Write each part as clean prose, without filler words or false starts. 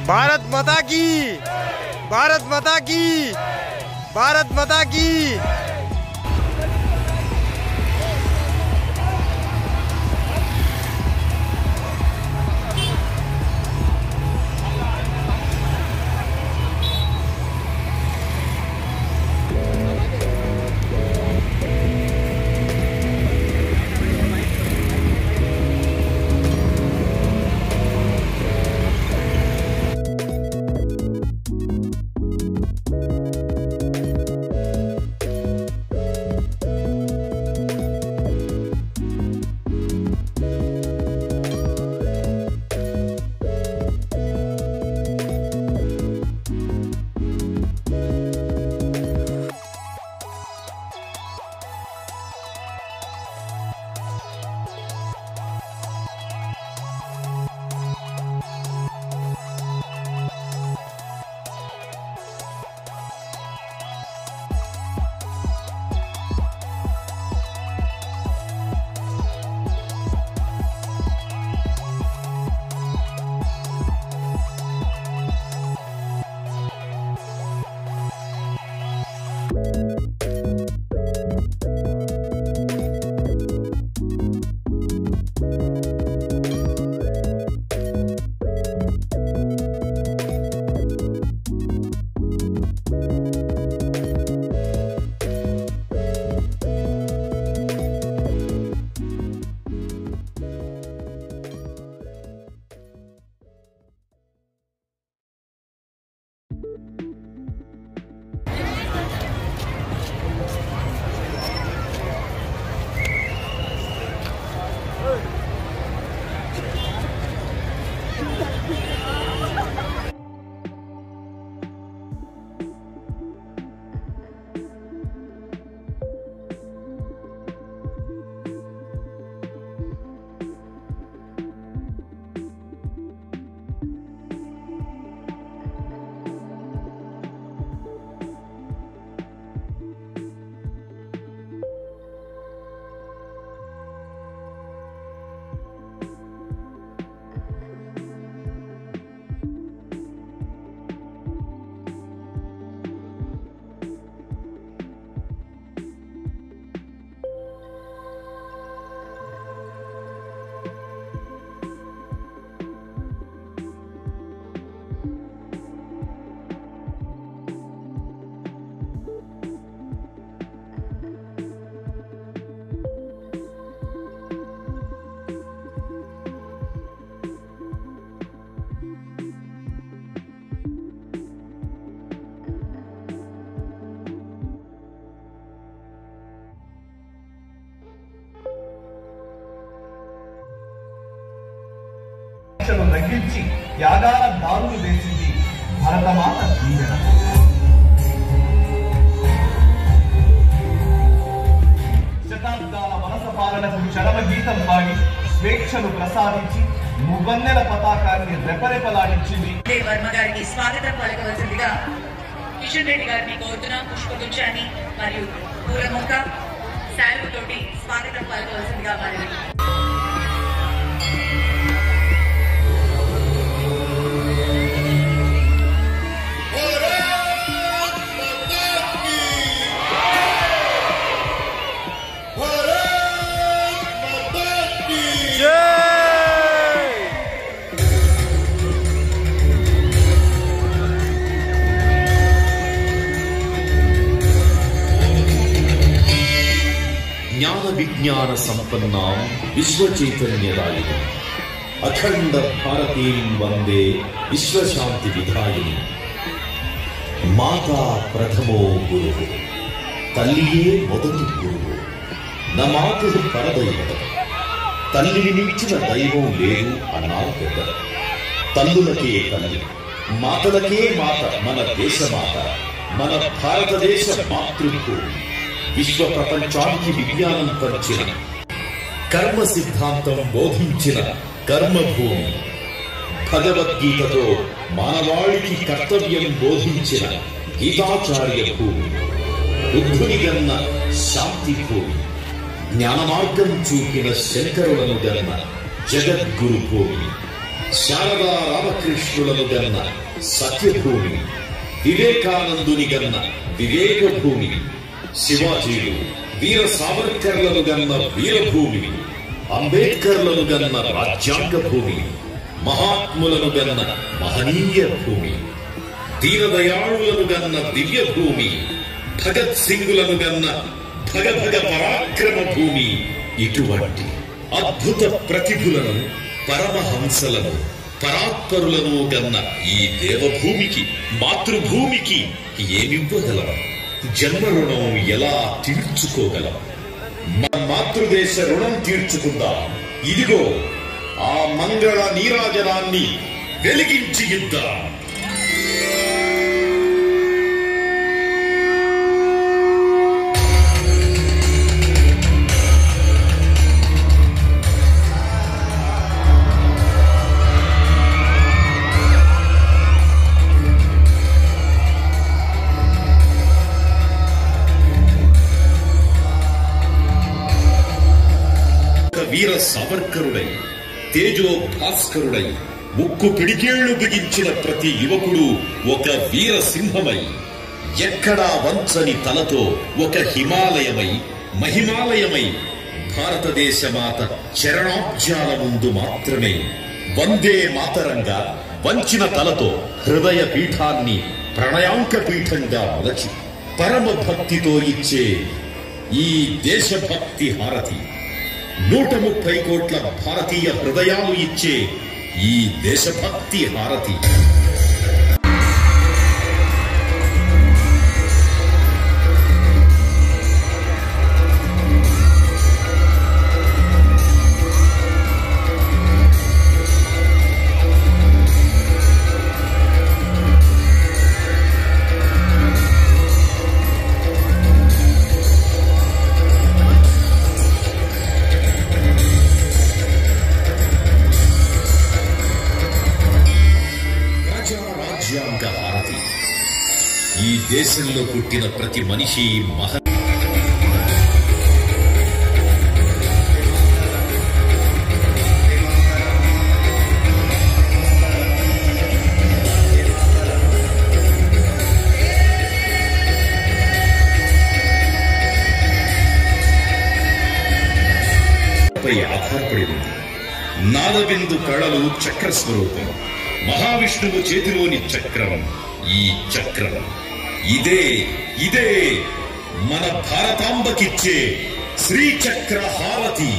भारत माता की, भारत माता की, भारत माता की। తగ్గించి త్యాగాల దారులు వేసింది భరతమాత దీవెన. శతాబ్దాల వలస పాలనకు చరమ గీతం పాడి స్వేచ్ఛను ప్రసాదించి మువ్వన్నెల పతాకాన్ని రెపరెపలాడించింది. వర్మ గారికి స్వాగతం పలకవలసిందిగా కిషన్ రెడ్డి గారిని కోరుతున్న పుష్పగుచ్చాన్ని మరియు పూలమొక్క శాలువతోటి స్వాగతం పలకవలసిందిగా వారిని జ్ఞాన విజ్ఞాన సంపన్నాం విశ్వ చైతన్యదాయిని అఖండ భారతీం వందే విశ్వశాంతి విధాయిని. మాతా ప్రథమో గురువు, తల్లియే మొదటి గురువు. నా మాతృ పరదైవతం, తల్లిని మించిన దైవం లేదు అన్నారు పెద్దలు. తల్లులకే తల్లి, మాతలకే మాత మన దేశమాత, మన భారతదేశ మాతృభూమి. విశ్వ ప్రపంచానికి విజ్ఞానం పరిచిన, కర్మ సిద్ధాంతం బోధించిన కర్మభూమి. భగవద్గీతతో మానవాళికి కర్తవ్యం బోధించిన గీతాచార్య భూమి. బుద్ధుని గన్న శాంతి భూమి. జ్ఞాన మార్గం చూపిన శంకరులను గన్న జగద్గురు భూమి. శారదా రామకృష్ణులను గన్న సత్యభూమి. వివేకానందుని గన్న వివేక భూమి. శివాజీలు వీర సావర్కర్లను గన్న వీరభూమి. అంబేద్కర్లను గన్న రాజ్యాంగ భూమి. మహాత్ములను గన్న మహనీయ భూమి. దీనదయాళులను గన్న దివ్య భూమి. భగత్ సింగులను గన్న భగభగ పరాక్రమ భూమి. ఇటువంటి అద్భుత ప్రతిభులను, పరమహంసలను, పరాత్పరులను గన్న ఈ దేవభూమికి, మాతృభూమికి ఏమివ్వగలం? జన్మ రుణం ఎలా తీర్చుకోగలం? మన మాతృదేశ రుణం తీర్చుకుందాం. ఇదిగో ఆ మంగళ నీరాజనాన్ని వెలిగించి ఇద్దాం. వీర సావర్కరుడై, తేజో భాస్కరుడై, ముక్కు పిడికేళ్లు బిగించిన ప్రతి యువకుడు ఒక వీర సింహమై, ఎక్కడా వంచని తలతో ఒక హిమాలయమై, మహిమాలయమై, భారతదేశ మాత చరణాబ్జాల ముందు మాత్రమే వందే మాతరంగా వంచిన తలతో హృదయ పీఠాన్ని ప్రణయాంక పీఠంగా మలచి పరమ భక్తితో ఇచ్చే ఈ దేశభక్తి హారతి, 130 కోట్ల భారతీయ హృదయాలు ఇచ్చే ఈ దేశభక్తి హారతి. రాజ్యాంగ హారతి. ఈ దేశంలో పుట్టిన ప్రతి మనిషి పై ఆధారపడి ఉంది. నాదబిందు కళలు చక్ర స్వరూపం. మహావిష్ణువు చేతిలోని చక్రం. ఈ చక్రం ఇదే మన భారతాంబకిచ్చే శ్రీచక్ర హారతి.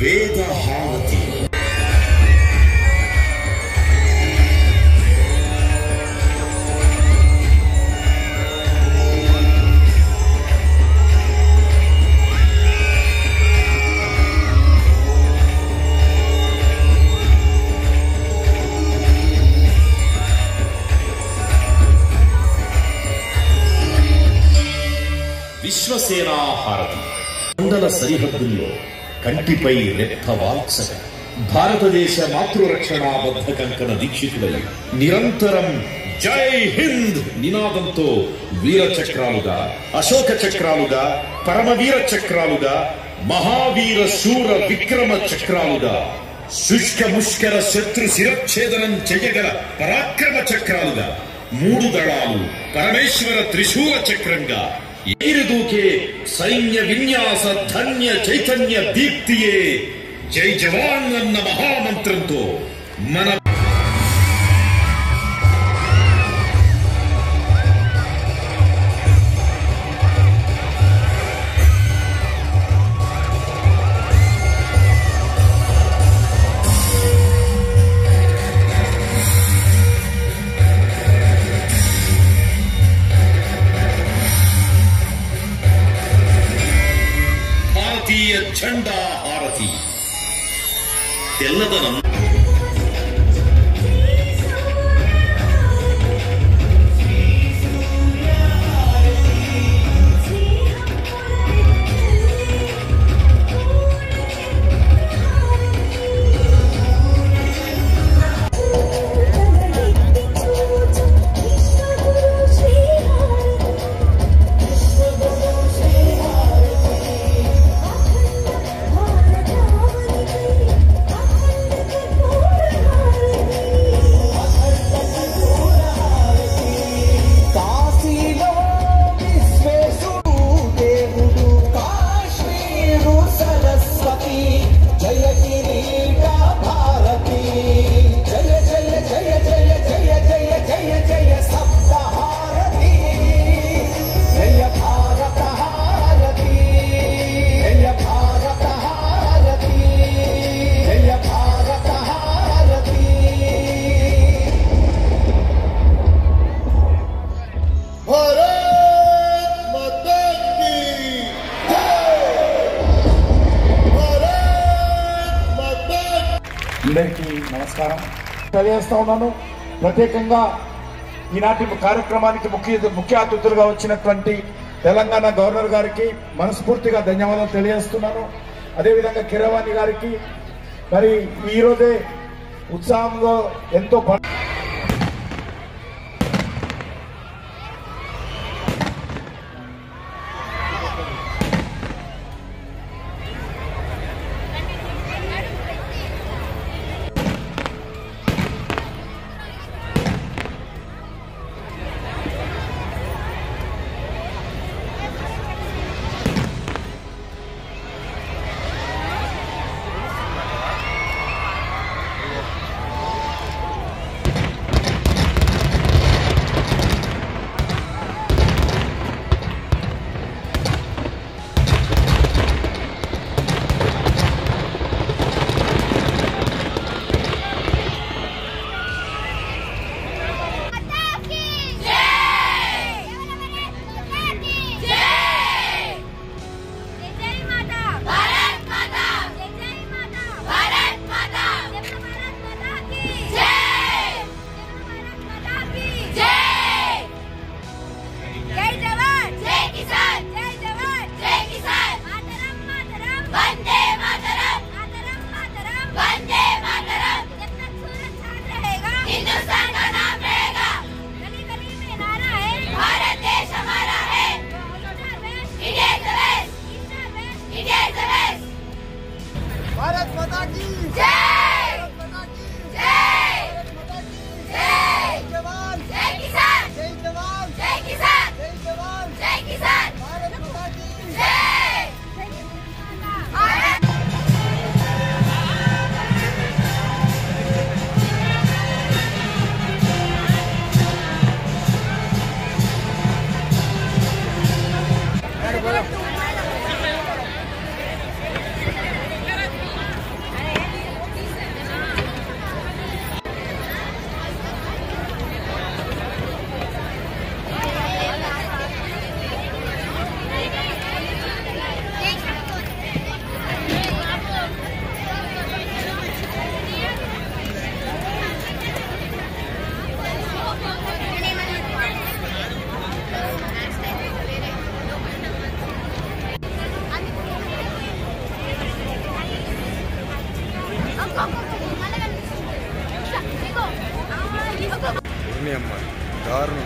వేద హారతి. విశ్వసేనా హారతి. మండల సరిహద్దుల్లో కంటిపై రెప్ప వాల్చక భారతదేశ మాతృరక్షణాబద్ధ కంకణ దీక్షితుడై నిరంతరం జై హింద్ నినాదంతో వీర చక్రాలుగా, అశోక చక్రాలుగా, పరమవీర చక్రాలుగా మహావీర శూర విక్రమ చక్రాలుగా, శుష్క ముష్కర శత్రు శిరఛేదనం చెయ్యగల పరాక్రమ చక్రాలుగా, 3 దళాలు పరమేశ్వర త్రిశూల చక్రంగా, ఎగిరిదూకే సైన్య విన్యాస ధన్య చైతన్య దీప్తియే జై జవాన్ అన్న మహామంత్రంతో మన झंडा हारती తెల్లదనం అందరికీ నమస్కారం తెలియజేస్తా ఉన్నాను. ప్రత్యేకంగా ఈనాటి కార్యక్రమానికి ముఖ్య అతిథులుగా వచ్చినటువంటి తెలంగాణ గవర్నర్ గారికి మనస్ఫూర్తిగా ధన్యవాదాలు తెలియజేస్తున్నాను. అదేవిధంగా కీరవాణి గారికి మరి ఈరోజే ఉత్సాహంగా ఎంతో भारत माता की जय, जय, जय जवान, जय किसान, जय जवान, जय किसान, जय जवान, जय किसान, भारत माता की जय भारत दारुण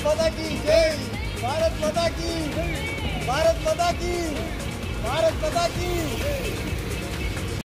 माता की जय। भारत माता की, भारत माता की, भारत माता की।